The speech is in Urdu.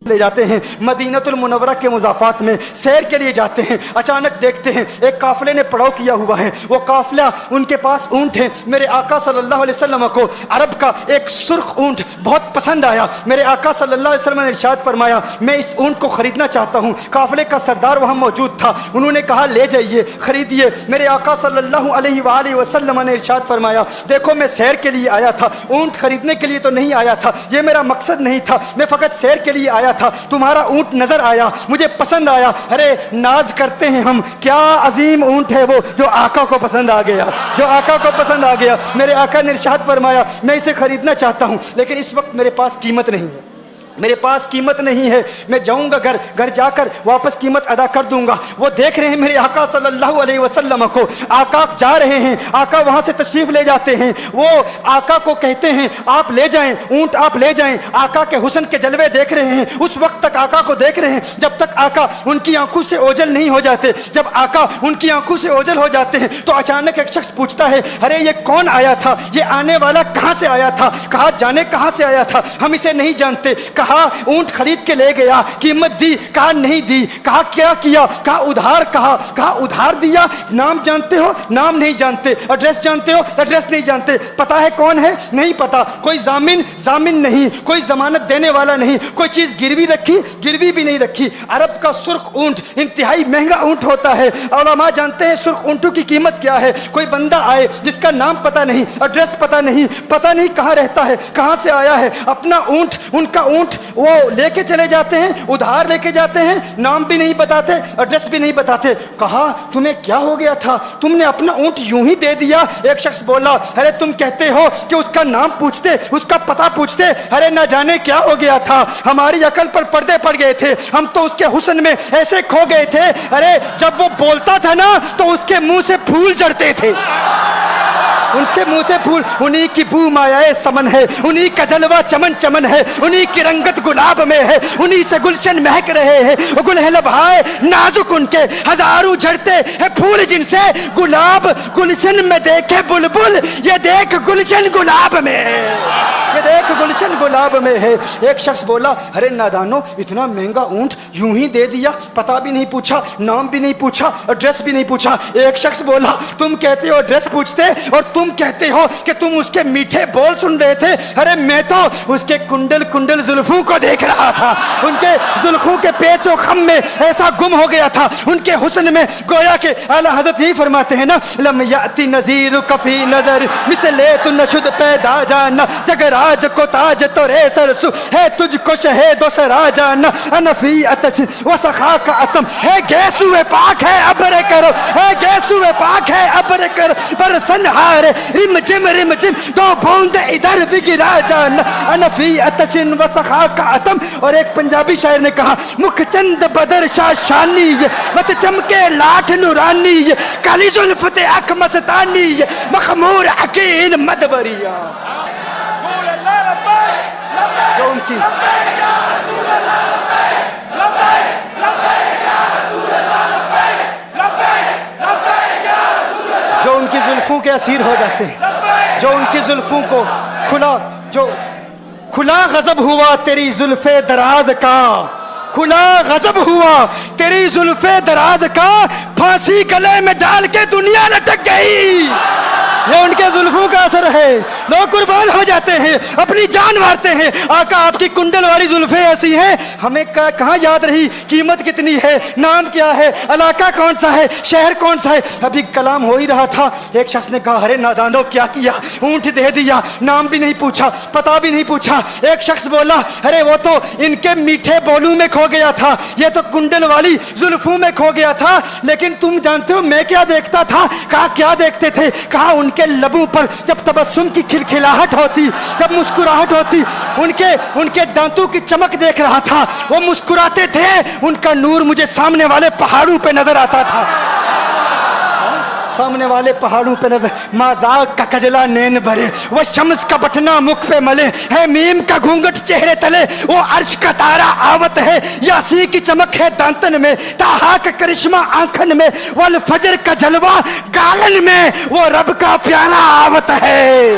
لے جاتے ہیں مدینۃ المنورہ کے مضافات میں سیر کے لیے جاتے ہیں. اچانک دیکھتے ہیں ایک قافلے نے پڑاؤ کیا ہوا ہے. وہ قافلہ ان کے پاس اونٹ ہے. میرے آقا صلی اللہ علیہ وسلم کو عرب کا ایک سرخ اونٹ بہت پسند آیا. میرے آقا صلی اللہ علیہ وسلم نے ارشاد فرمایا میں اس اونٹ کو خریدنا چاہتا ہوں. قافلے کا سردار وہاں موجود تھا. انہوں نے کہا لے جائیے خریدیے. میرے آقا صلی اللہ علیہ وآلہ وسلم نے ارشاد فرمایا دیکھو میں سیر کے لیے آیا تھا, اونٹ خریدنے کے لیے تو نہیں آیا تھا, یہ میرا مقصد نہیں تھا, میں فقط سیر کے لیے آیا تھا. تمہارا اونٹ نظر آیا, مجھے پسند آیا. ارے ناز کرتے ہیں ہم, کیا عظیم اونٹ ہے وہ جو آقا کو پسند آ گیا, جو آقا کو پسند آ گیا. میرے آقا نے ارشاد فرمایا میں اسے خریدنا چاہتا ہوں لیکن اس وقت میرے پاس قیمت نہیں ہے, میرے پاس قیمت نہیں ہے. میں جاؤں گا گھر جا کر واپس قیمت ادا کر دوں گا. وہ دیکھ رہے ہیں میرے آقا صلی اللہ علیہ وسلم کو, آقا جا رہے ہیں, آقا وہاں سے تشریف لے جاتے ہیں. وہ آقا کو کہتے ہیں آپ لے جائیں اونٹ, آپ لے جائیں. آقا کے حسن کے جلوے دیکھ رہے ہیں, اس وقت تک آقا کو دیکھ رہے ہیں جب تک آقا ان کی آنکھوں سے اوجھل نہیں ہو جاتے. جب آقا ان کی آنکھوں سے اوجھل ہو جاتے ہیں تو اچانک ایک شخص پوچھتا ہے ارے یہ کون آیا تھا, یہ آنے والا کہاں سے آیا تھا, کہا جانے کہاں سے آیا تھا, ہم اسے نہیں جانتے. کہا اونٹ خرید کے لے گیا, قیمت دی, کہا نہیں دی. کہا کیا کیا, کہا ادھار, کہا ادھار دیا. نام جانتے ہو, نام نہیں جانتے. ایڈریس جانتے ہو, ایڈریس نہیں جانتے. پتا ہے کون ہے, نہیں پتا. کوئی ضامن نہیں, کوئی ضمانت دینے والا نہیں, کوئی چیز گروی رکھی, گروی بھی نہیں رکھی. عرب کا سرخ اونٹ انتہائی مہنگا اونٹ ہوتا ہے. علماء جانتے ہیں سرخ اونٹوں کی قیمت کیا ہے. کوئی بندہ آئے جس کا نام پتا نہیں, ایڈریس پتا نہیں کہاں رہتا ہے, کہاں سے آیا ہے, اپنا اونٹ, ان کا اونٹ وہ لے کے چلے جاتے ہیں, ادھار لے کے جاتے ہیں, نام بھی نہیں بتاتے, ایڈریس بھی نہیں بتاتے. کہا تمہیں کیا ہو گیا تھا, تم نے اپنا اونٹ یوں ہی دے دیا. ایک شخص بولا ارے تم کہتے ہو کہ اس کا نام پوچھتے, اس کا پتہ پوچھتے, ارے نہ جانے کیا ہو گیا تھا, ہماری عقل پر پردے پڑ گئے تھے, ہم تو اس کے حسن میں ایسے کھو گئے تھے. ارے جب وہ بولتا تھا نا تو اس کے منہ سے پھول جھڑتے تھے, ان کے منہ سے پھول. انہی کی بو مایائے سمن ہے, انہی کا جلوہ چمن چمن ہے, انہی کی رنگت گلاب میں ہے, انہی سے گلشن مہک رہے ہیں. گل ہے لبھائے نازک ان کے, ہزاروں جھڑتے ہیں پھول جن سے گلاب گلشن میں دیکھے بلبل, یہ دیکھ گلشن گلاب میں ہے, یہ دیکھ گلشن گلاب میں ہے. ایک شخص بولا ارے نادانو اتنا مہنگا اونٹ یوں ہی دے دیا, پتہ بھی نہیں پوچھا, نام بھی نہیں پوچھا, ایڈریس بھی نہیں پوچھا. ایک شخص بولا تم کہتے ہو ایڈریس پوچھتے اور تم کہتے ہو کہ تم اس کے میٹھے بول سن رہے تھے. ارے میں تو اس کے کنڈل زلفوں کو دیکھ رہا تھا, ان کے زلفوں کے پیچ و خم میں ایسا گم ہو گیا تھا, ان کے حسن میں. گویا کہ اعلیٰ حضرت یہی فرماتے ہیں نا لم یاتی نذیر کفی نظر مثل تو نشد پیدا جانا, جگر آج کو تاج تو رے سرسو ہے تجھ کو شہید و سرا جانا, انفی اتش و سخا کا اتم ہے گیسو پاک ہے ابر کرو, ہے گیسو پاک ہے ابر کرو, پر سنہار رم جم دو بوند ادھر بھی گرا جانا, انفی اتشن و سخا کا اتم. اور ایک پنجابی شاعر نے کہا مکھ چند بدر شاہ شانی, مت چمکے لاٹھ نورانی, کالی زلفت اک مستانی, مخمور عقیل مدبریا. جو ان کی جو ان کی زلفوں کے اسیر ہو جاتے ہیں, جو ان کی زلفوں کو کھلا غضب ہوا تیری زلف دراز کا, کھلا غضب ہوا تیری زلف دراز کا, پھانسی گلے میں ڈال کے دنیا لٹک گئی. یہ ان کے زلفوں کا اثر ہے, لوگ قربان ہو جاتے ہیں, اپنی جان مارتے ہیں. آقا آپ کی کنڈل والی زلفیں ایسی ہیں ہمیں کہاں یاد رہی قیمت کتنی ہے, نام کیا ہے, علاقہ کون سا ہے, شہر کون سا ہے. ابھی کلام ہو ہی رہا تھا, ایک شخص نے کہا ارے نادانو کیا کیا, اونٹ دے دیا, نام بھی نہیں پوچھا, پتہ بھی نہیں پوچھا. ایک شخص بولا ارے وہ تو ان کے میٹھے بولوں میں کھو گیا تھا, یہ تو کنڈل والی زلفوں میں کھو گیا تھا. لیکن تم جانتے ہو میں کیا دیکھتا تھا, کہا کیا دیکھتے تھے, کہا ان کے لبوں پر جب تبسم کی کھلکھلاہٹ ہوتی, جب مسکراہٹ ہوتی, ان کے دانتوں کی چمک دیکھ رہا تھا, وہ مسکراتے تھے, ان کا نور مجھے سامنے والے پہاڑوں پہ نظر آتا تھا, سامنے والے پہاڑوں پہ نظر. مازاق کا کجلا نین بھرے, وہ شمس کا بٹنا مکھ پہ ملے, ہے میم کا گھونگٹ چہرے تلے, وہ عرش کا تارا آوت ہے, یاسی کی چمک ہے دانتن میں, تاہا کا کرشمہ آنکھن میں, والفجر کا جلوہ گالن میں, وہ رب کا پیارا آوت ہے,